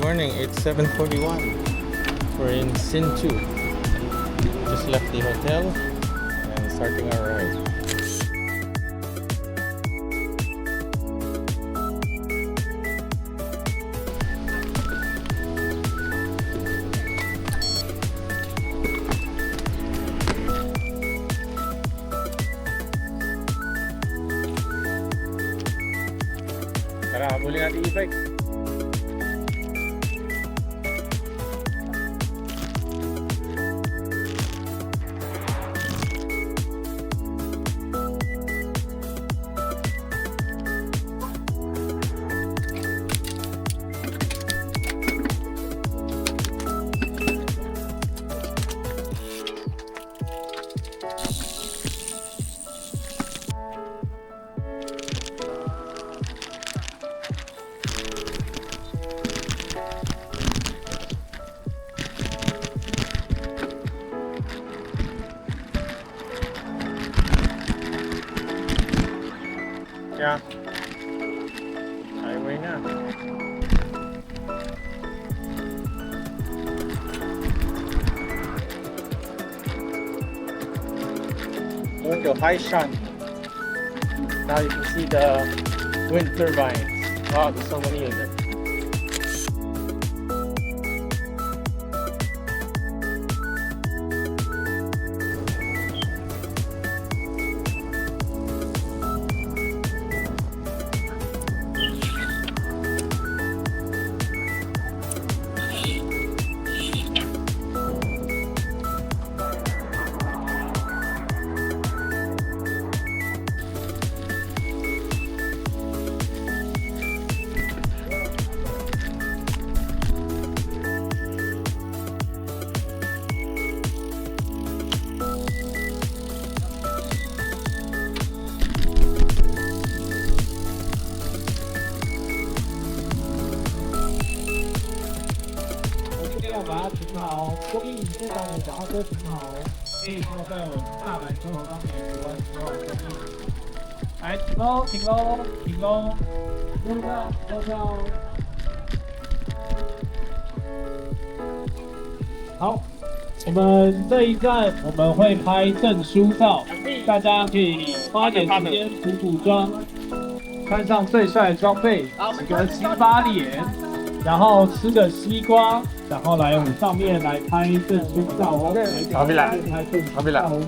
morning, it's 7:41. We're in Hsinchu. Just left the hotel and starting our ride. Tara, habulin natin e-bike. Yeah. Highway na. Going to Haishan. Now you can see the wind turbines. Wow, there's so many of them.把它停好，供应这帮你脚踏车停好，可以说在我们大阪生活当中有关之后供应。来，停喽，停喽，停喽，路上坐下哦。好，我们这一站我们会拍证书照，大家可以花点时间补妆，穿上最帅的装备，洗个洗把脸，然后吃个西瓜。然后来我们上面来拍证书照哦。好，别来，拍证书好，别来。照哦。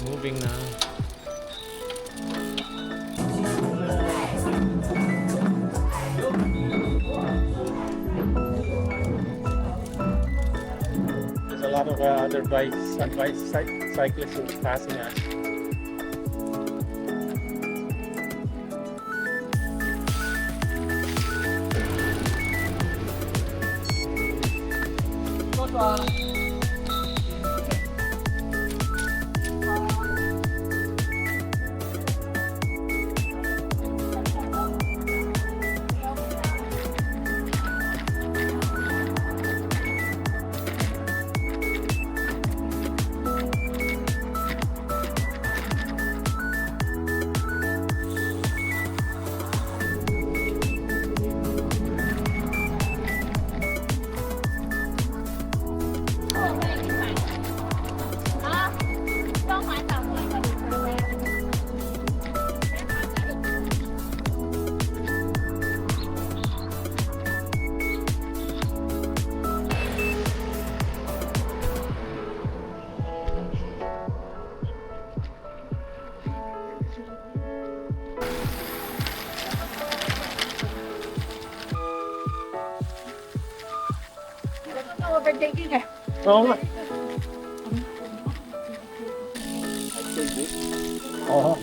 Moving na. There's a lot of other cyclists passing us. overtaking eh. Oo nga. Oo.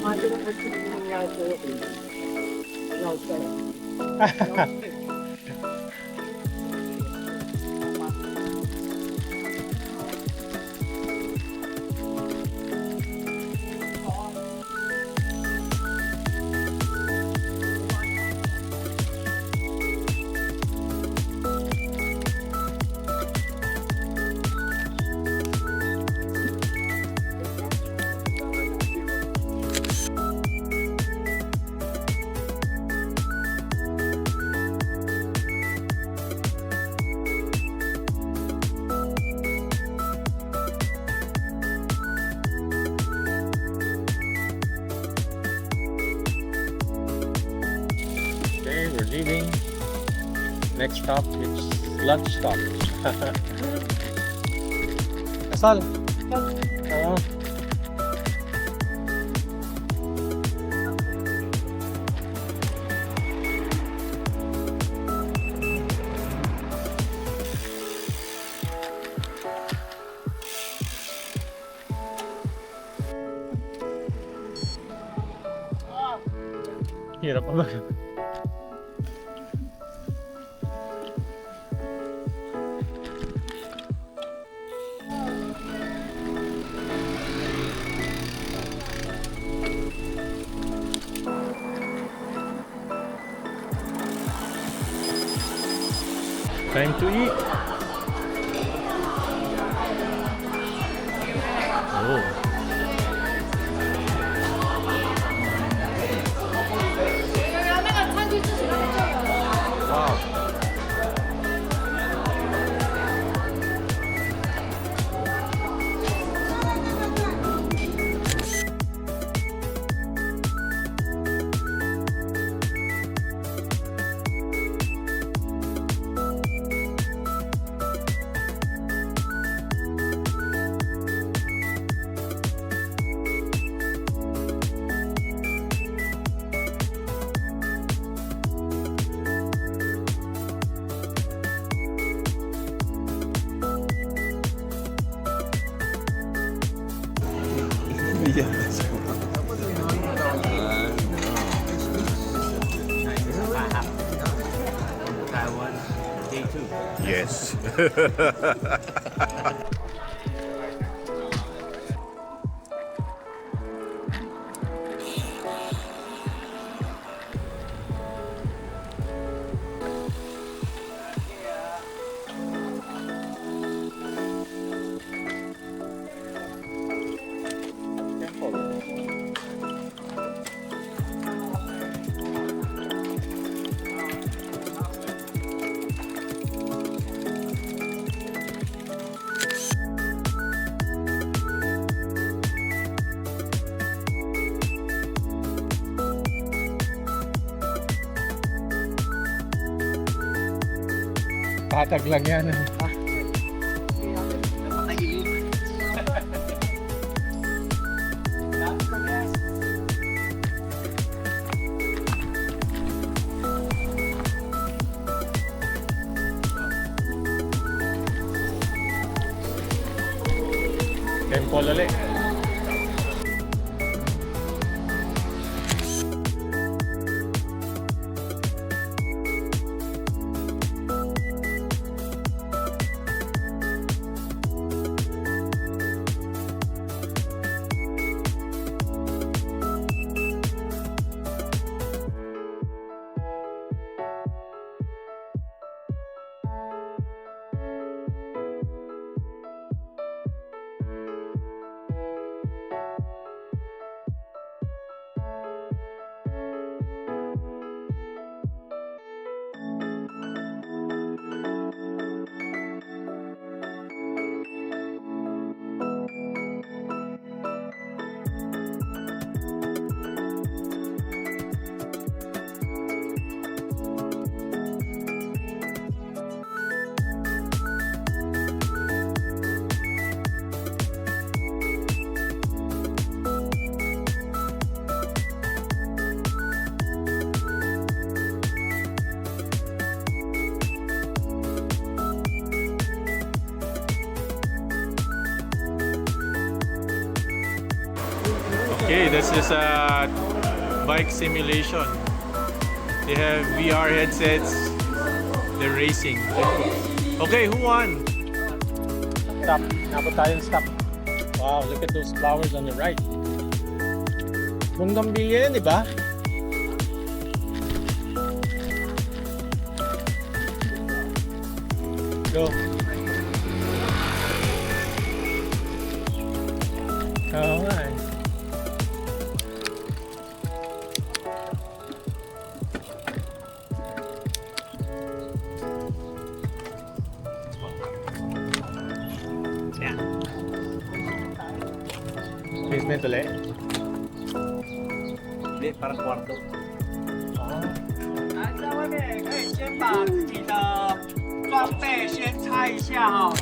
Okay, we're leaving. Next stop is lunch stop. Asal? Oo. Hirap pa ba? Time to eat. Oh. Wow. Taiwan, day 2. Yes. Patag lang yan. Temple ulit. Okay, this is a bike simulation. They have VR headsets. They're racing. Okay, who won? Stop. Napot tayong stop. Wow, look at those flowers on the right. Bonggambilya yan, di ba? Go. Oo nga eh. Basement ulit? Hindi, parang kwarto. 来，在外面可以先把自己的装备先拆一下哈、